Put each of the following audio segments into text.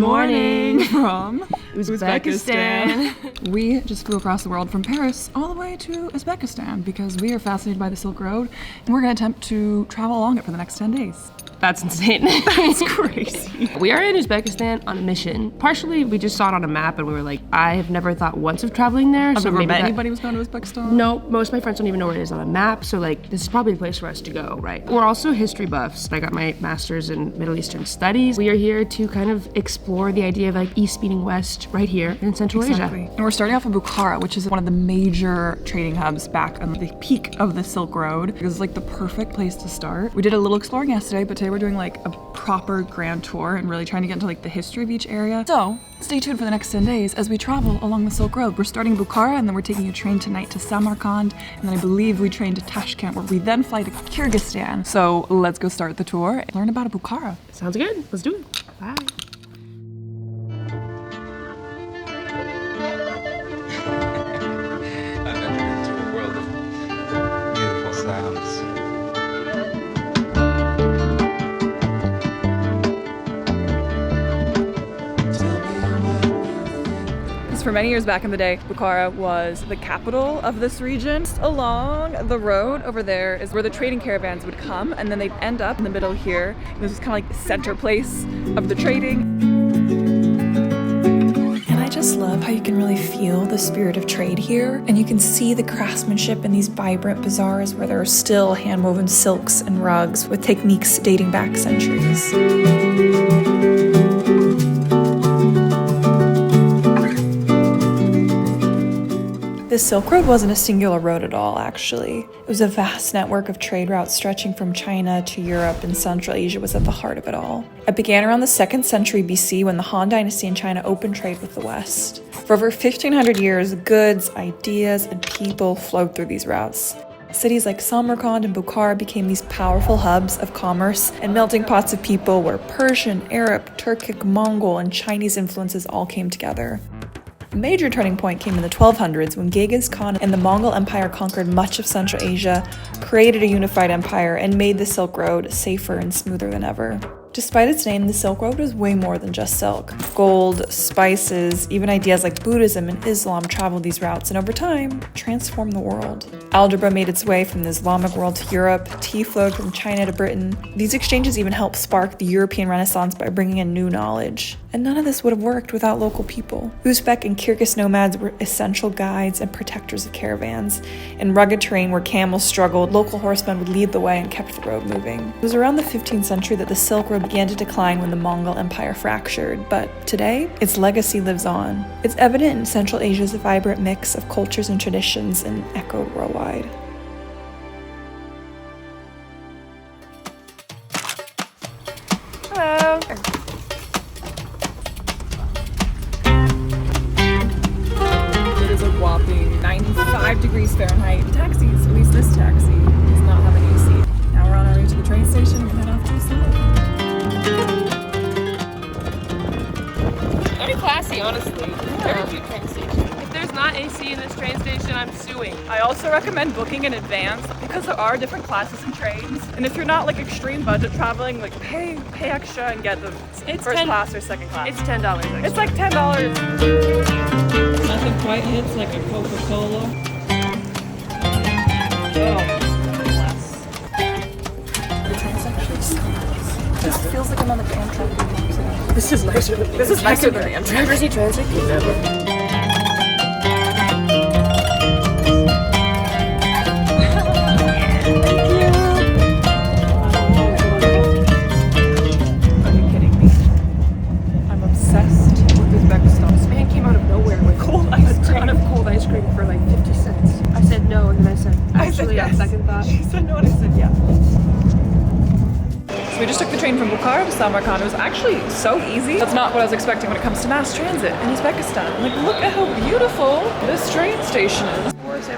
morning from Uzbekistan. We just flew across the world from Paris all the way to Uzbekistan because we are fascinated by the Silk Road and we're going to attempt to travel along it for the next 10 days. That's insane. That's crazy. We are in Uzbekistan on a mission. Partially, we just saw it on a map and we were like, I have never thought once of traveling there. I've never met anybody who's gone to Uzbekistan. No, most of my friends don't even know where it is on a map. So like, this is probably the place for us to go, right? We're also history buffs. I got my master's in Middle Eastern Studies. We are here to kind of explore the idea of like East meeting West right here in Central Asia. And we're starting off in Bukhara, which is one of the major trading hubs back on the peak of the Silk Road. It was like the perfect place to start. We did a little exploring yesterday, but today we're doing like a proper grand tour and really trying to get into like the history of each area. So stay tuned for the next 10 days as we travel along the Silk Road. We're starting in Bukhara and then we're taking a train tonight to Samarkand, and then I believe we train to Tashkent where we then fly to Kyrgyzstan. So let's go start the tour and learn about Bukhara. Sounds good. Let's do it. Bye. I've entered into a world of beautiful sounds. For many years back in the day, Bukhara was the capital of this region. Just along the road over there is where the trading caravans would come, and then they'd end up in the middle here. This is kind of like the center place of the trading. And I just love how you can really feel the spirit of trade here, and you can see the craftsmanship in these vibrant bazaars where there are still hand-woven silks and rugs with techniques dating back centuries. The Silk Road wasn't a singular road at all, actually. It was a vast network of trade routes stretching from China to Europe, and Central Asia was at the heart of it all. It began around the 2nd century BC when the Han Dynasty in China opened trade with the West. For over 1,500 years, goods, ideas, and people flowed through these routes. Cities like Samarkand and Bukhara became these powerful hubs of commerce and melting pots of people where Persian, Arab, Turkic, Mongol, and Chinese influences all came together. A major turning point came in the 1200s when Genghis Khan and the Mongol Empire conquered much of Central Asia, created a unified empire, and made the Silk Road safer and smoother than ever. Despite its name, the Silk Road was way more than just silk. Gold, spices, even ideas like Buddhism and Islam traveled these routes and over time transformed the world. Algebra made its way from the Islamic world to Europe, tea flowed from China to Britain. These exchanges even helped spark the European Renaissance by bringing in new knowledge. And none of this would have worked without local people. Uzbek and Kyrgyz nomads were essential guides and protectors of caravans. In rugged terrain where camels struggled, local horsemen would lead the way and kept the road moving. It was around the 15th century that the Silk Road began to decline when the Mongol Empire fractured, but today, its legacy lives on. It's evident in Central Asia's vibrant mix of cultures and traditions and echoed worldwide. Hello. It is a whopping 95 degrees Fahrenheit. Taxis, at least this taxi, does not have an AC. Now we're on our way to the train station and head off to the summit. Very classy, honestly. Very cute train station. If there's not AC in this train station, I'm suing. I also recommend booking in advance because there are different classes of trains, and if you're not like extreme budget traveling, like pay extra and get the first class or second class. It's $10 extra. It's like $10. Nothing quite hits like a Coca-Cola. The train's actually so nice. This feels like I'm on the Amtrak. This is nicer than the Amtrak. Ever see transit? Never. Are you kidding me? I'm obsessed with Uzbekistan. This man came out of nowhere with a ton of cold ice cream for like 50 cents. I said no, and then I said, actually, yes. on second thought. She said no, and I said yeah. So we just took the train from Bukhara to Samarkand. It was actually so easy. That's not what I was expecting when it comes to mass transit in Uzbekistan. Like, look at how beautiful this train station is.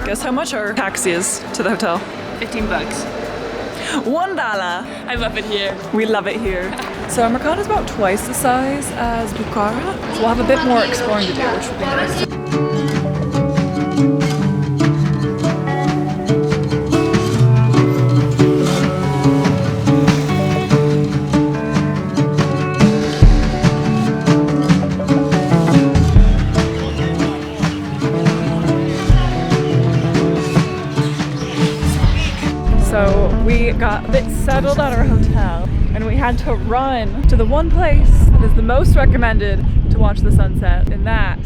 Guess how much our taxi is to the hotel? $15. $1. I love it here. We love it here. Samarkand is about twice the size as Bukhara, so we'll have a bit more exploring to do, which will be nice. got a bit settled at our hotel and we had to run to the one place that is the most recommended to watch the sunset, and that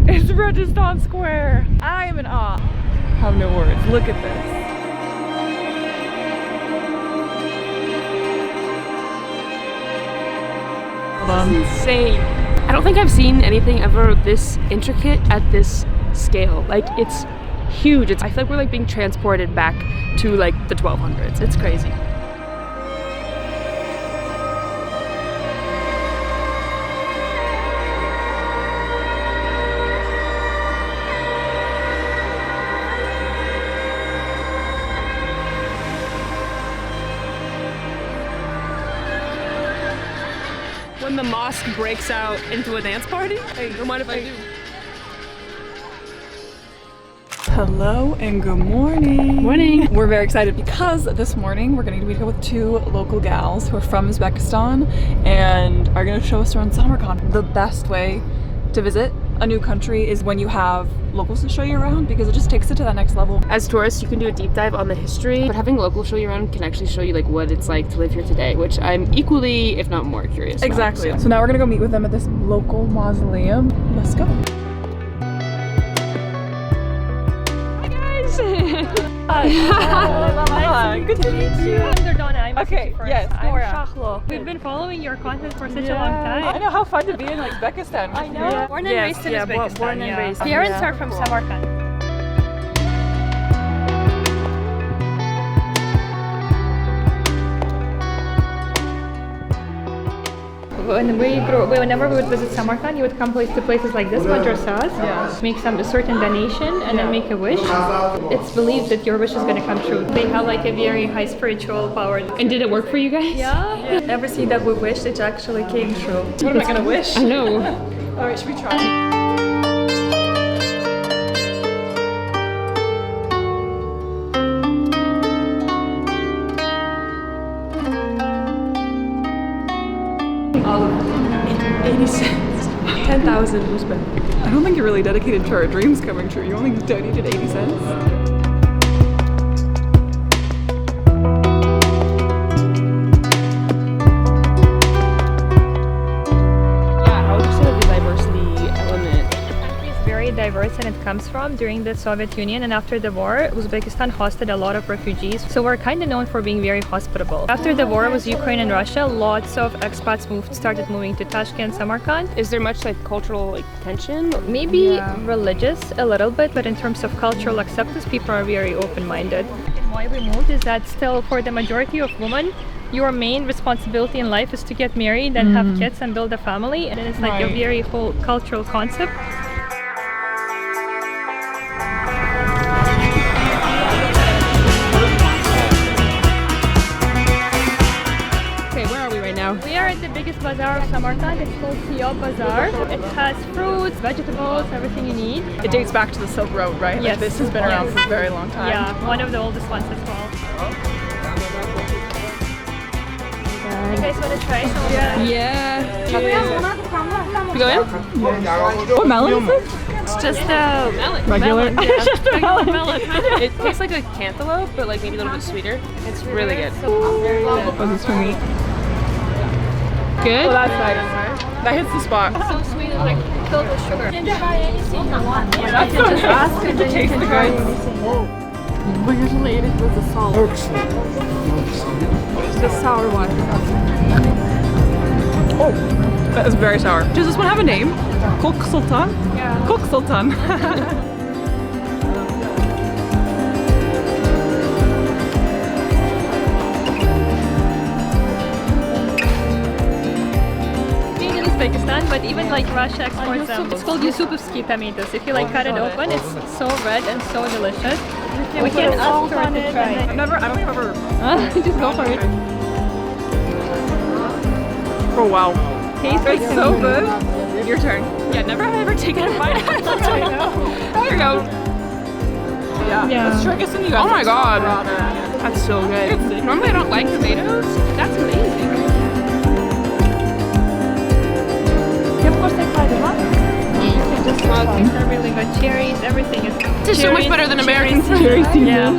is Richness Square. I am in awe. I have no words. Look at this. Insane. I don't think I've seen anything ever this intricate at this scale. Like, it's huge. I feel like we're like being transported back to like the 1200s. It's crazy. When the mosque breaks out into a dance party? Hey, don't mind if I do. Hello and good morning. Morning. We're very excited because this morning we're going to meet up with two local gals who are from Uzbekistan and are going to show us around Samarkand. The best way to visit a new country is when you have locals to show you around, because it just takes it to that next level. As tourists, you can do a deep dive on the history, but having locals show you around can actually show you like what it's like to live here today, which I'm equally, if not more, curious Exactly. about. So now we're gonna go meet with them at this local mausoleum. Let's go. Nice Good to meet you. I'm Okay, yes, I'm Nora. Shahlo. We've been following your content for such a long I time. know how fun to be in Uzbekistan. I know. Born and raised in Uzbekistan. born and raised. Parents are from Samarkand. Whenever we would visit Samarkand, you would come to places like this, madrasas, make a certain donation, and then make a wish. It's believed that your wish is going to come true. They have like a very high spiritual power. And did it work for you guys? Yeah. Everything that we wished, it actually came true. What am I gonna wish? I know. Alright, should we try? All of it. 80 cents. 10,000 Uzbek. I don't think you're really dedicated to our dreams coming true. You only donated 80 cents. Diverse, and it comes from during the Soviet Union, and after the war Uzbekistan hosted a lot of refugees, so we're kind of known for being very hospitable. After the war with Ukraine and Russia, lots of expats started moving to Tashkent, Samarkand. Is there much like cultural like tension? Maybe religious a little bit, but in terms of cultural acceptance, people are very open-minded. Why we moved is that still for the majority of women, your main responsibility in life is to get married and have kids and build a family, and it's like a very whole cultural concept. We are at the biggest bazar of Samarkand. It's called Siob Bazaar. It has fruits, vegetables, everything you need. It dates back to the Silk Road, right? Yes. Like, this has been around for a very long time. Yeah, one of the oldest ones as well. You guys want to try some? Yeah. You go in? What melon is this? It's just a Regular? melon. Yeah. Just a melon. It tastes like a cantaloupe, but like maybe a little bit sweeter. It's really good. Oh, this is for me. Good? Oh, that's nice. That hits the spot. So sweet, it's like filled with sugar. You can try anything you want. That's so nice. Ask and then you can try anything. We usually eat it with the salt. The sour one. Oh, that is very sour. Does this one have a name? Kok Sultan? Yeah. Kok Sultan. Uzbekistan, but even like Russia exports them. It's called Yusupevsky tomatoes. If you like cut it open, it's so red and so delicious. We can ask her to try. I don't think I've ever. Just go for it. Oh wow. Tastes like It's so good. Your turn. Yeah, never have I ever taken a bite out of a tomato. Here you go. Yeah. Let's try this in the US. Oh my god. That's so good. Normally I don't like tomatoes. That's amazing. Things are really good. Cherries, everything is. This is so much better than American food. Yeah.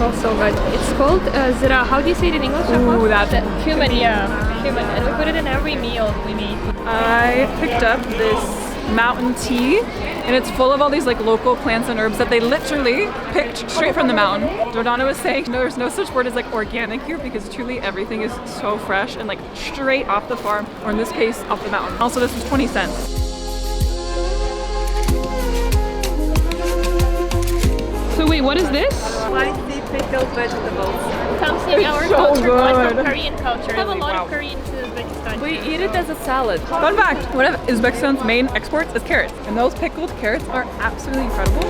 smells so good. It's called zira. How do you say it in English? Ooh, that's cumin. Yeah, cumin. And we put it in every meal we make. I picked up this mountain tea, and it's full of all these like local plants and herbs that they literally picked straight from the mountain. Jordana was saying there's no such word as like organic here because truly everything is so fresh and like straight off the farm, or in this case off the mountain. Also, this was 20 cents. So wait, what is this? Spicy pickled vegetables. Comes in our so culture, good. from Korean culture. We have a lot of Korean to Uzbekistan. We eat it as a salad. Fun fact, one of Uzbekistan's main exports is carrots, and those pickled carrots are absolutely incredible.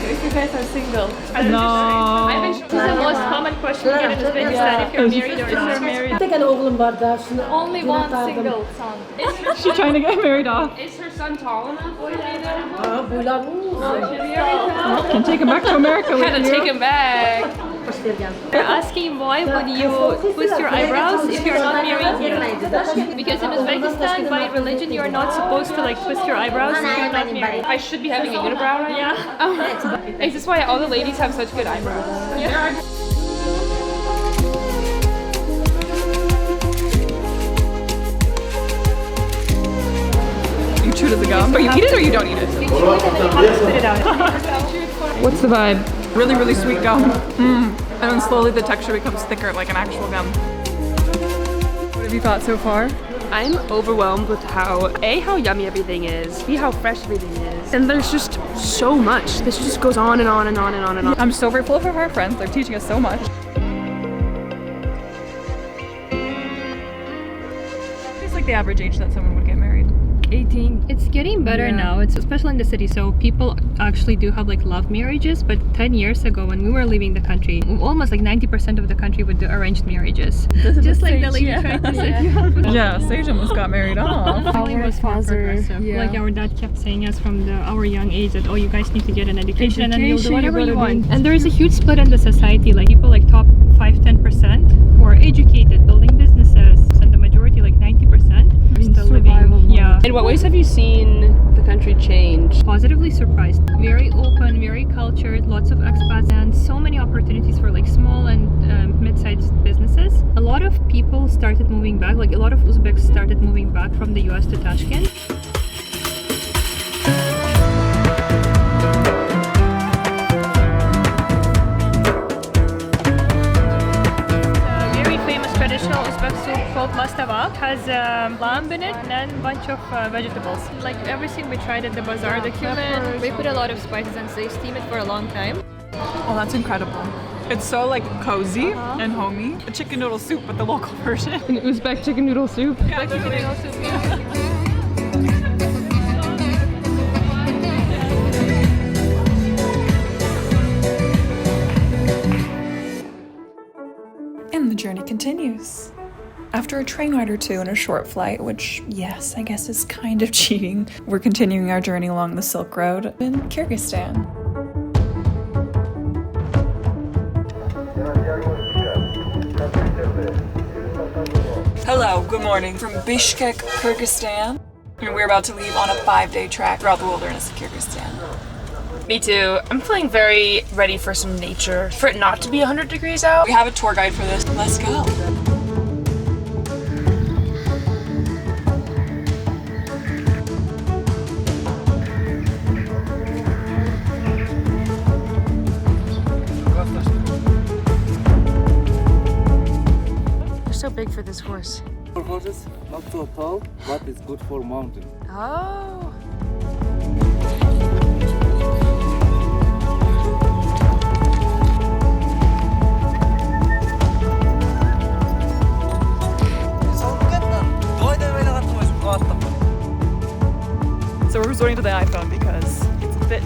If you guys are single. No. This is the most common question we get in Uzbekistan, if you're married or not. Only one single son. She's trying to get married off. Is her son tall enough? Can take him back to America with you. Take him back. They're asking why would you twist your eyebrows if you're not married here? Because in Uzbekistan, by religion, you are not supposed to like twist your eyebrows if you're not married. I should be having a unibrow right now? Yeah. Is this why all the ladies have such good eyebrows? Yeah. You chew to the gum, but you eat it or you don't eat it? Spit it out. What's the vibe? Really, really sweet gum. And then slowly the texture becomes thicker, like an actual gum. What have you thought so far? I'm overwhelmed with how yummy everything is, B, how fresh everything is. And there's just so much. This just goes on and on and on and on and on. I'm so grateful for our friends. They're teaching us so much. It's like the average age that someone would get married. 18. It's getting better now. It's especially in the city. So people actually do have like love marriages. But 10 years ago, when we were leaving the country, almost like 90% of the country would do arranged marriages. Just like the lady tried to say. Yeah, Sage almost got married off. It was more progressive. Like our dad kept saying us from our young age that, oh, you guys need to get an education and you'll do whatever you want. And there is a huge split in the society. Like people like top 5-10% who are educated, building businesses, and the majority, like 90%, are still living. Yeah. In what ways have you seen the country change? Positively surprised. Very open, very cultured, lots of expats, and so many opportunities for like small and mid-sized businesses. A lot of people started moving back, like a lot of Uzbeks started moving back from the US to Tashkent. Traditional Uzbek soup called mastava has lamb in it and a bunch of vegetables. Like everything we tried at the bazar, the cumin, we put a lot of spices and they steam it for a long time. Oh, that's incredible. It's so like cozy and homey. A chicken noodle soup, but the local version. An Uzbek chicken noodle soup? Yeah, chicken noodle soup. And the journey continues. After a train ride or two and a short flight, which, yes, I guess is kind of cheating, we're continuing our journey along the Silk Road in Kyrgyzstan. Hello, good morning from Bishkek, Kyrgyzstan. And we're about to leave on a 5-day trek throughout the wilderness of Kyrgyzstan. Me too. I'm feeling very ready for some nature. For it not to be 100 degrees out. We have a tour guide for this. Let's go. They're so big for this horse. For horses, not so tall, but it's good for mountain. Oh. So we're resorting to the iPhone because it's a bit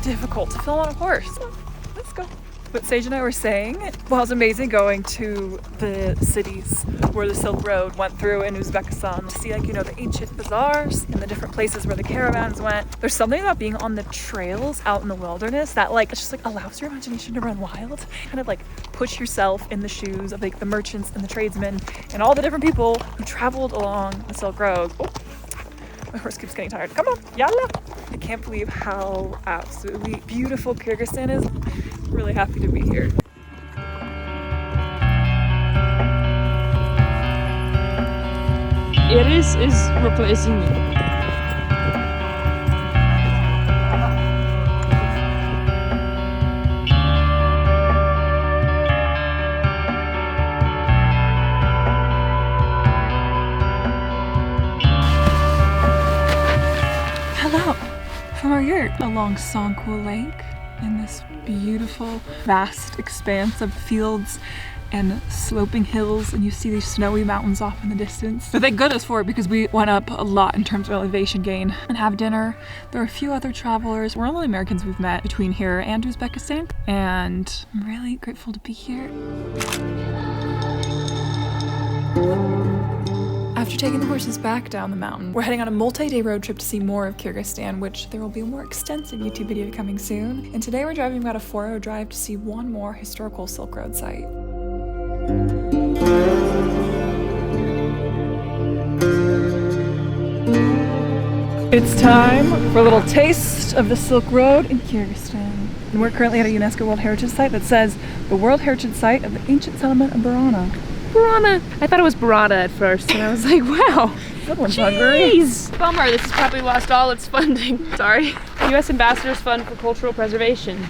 difficult to film on a horse. So let's go. But Sage and I were saying, well, it's amazing going to the cities where the Silk Road went through in Uzbekistan to see, like, you know, the ancient bazaars and the different places where the caravans went. There's something about being on the trails out in the wilderness that, like, it's just like allows your imagination to run wild. Kind of like push yourself in the shoes of like the merchants and the tradesmen and all the different people who traveled along the Silk Road. Oh, my horse keeps getting tired. Come on, yalla! I can't believe how absolutely beautiful Kyrgyzstan is. Really happy to be here. Iris is replacing me. Hello! From our yurt along Songkwo Lake in this beautiful, vast expanse of fields and sloping hills, and you see these snowy mountains off in the distance. But thank goodness for it, because we went up a lot in terms of elevation gain and have dinner. There are a few other travelers. We're only Americans we've met between here and Uzbekistan, and I'm really grateful to be here. After taking the horses back down the mountain, we're heading on a multi-day road trip to see more of Kyrgyzstan, which there will be a more extensive YouTube video coming soon. And today we're driving about a 4-hour drive to see one more historical Silk Road site. It's time for a little taste of the Silk Road in Kyrgyzstan. And we're currently at a UNESCO World Heritage Site that says the World Heritage Site of the ancient settlement of Burana. Burana. I thought it was Barada at first, and I was like, wow. That one's hungry. Jeez. Bummer, this has probably lost all its funding. Sorry. U.S. Ambassador's Fund for Cultural Preservation.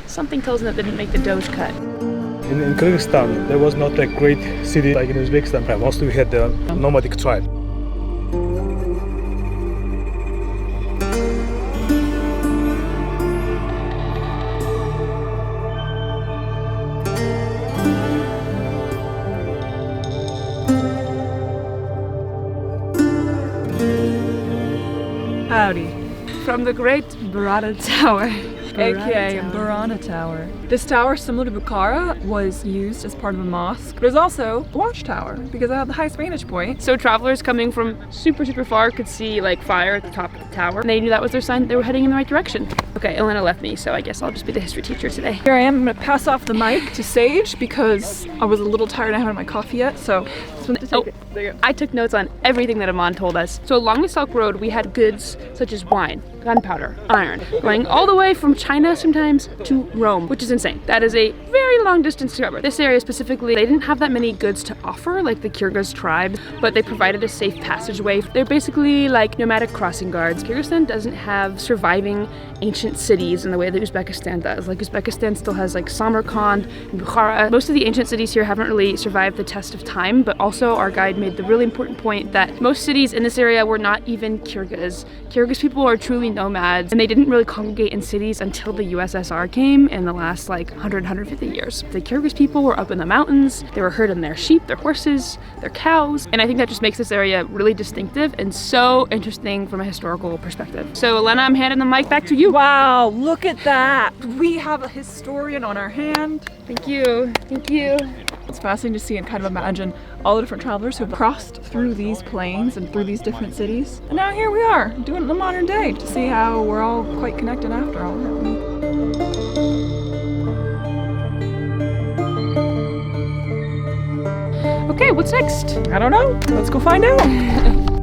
Something tells me that didn't make the Doge cut. In Kyrgyzstan, there was not a great city like in Uzbekistan. Mostly we had the nomadic tribe. Howdy. From the Great Barada Tower. AKA Burana Tower. This tower, similar to Bukhara, was used as part of a mosque. There's also a watchtower because I have the highest vantage point. So travelers coming from super far could see like fire at the top of the tower. And they knew that was their sign that they were heading in the right direction. Okay, Elena left me, so I guess I'll just be the history teacher today. Here I am. I'm gonna pass off the mic to Sage because I was a little tired. I haven't had my coffee yet, so I took notes on everything that Aman told us. So along the Silk Road, we had goods such as wine, gunpowder, iron, going all the way from China sometimes to Rome, which is insane. That is a very long distance to cover. This area specifically, they didn't have that many goods to offer, like the Kyrgyz tribe, but they provided a safe passageway. They're basically like nomadic crossing guards. Kyrgyzstan doesn't have surviving ancient cities in the way that Uzbekistan does. Like Uzbekistan still has like Samarkand and Bukhara. Most of the ancient cities here haven't really survived the test of time, but also our guide made the really important point that most cities in this area were not even Kyrgyz. Kyrgyz people are truly nomads, and they didn't really congregate in cities until the USSR came in the last like 150 years. The Kyrgyz people were up in the mountains. They were herding their sheep, their horses, their cows, and I think that just makes this area really distinctive and so interesting from a historical perspective. So Elena, I'm handing the mic back to you. wow, look at that. We have a historian on our hand. Thank you. Thank you. It's fascinating to see and kind of imagine all the different travelers who have crossed through these plains and through these different cities. And now here we are, doing it in the modern day to see how we're all quite connected after all, aren't we? Okay, what's next? I don't know. Let's go find out.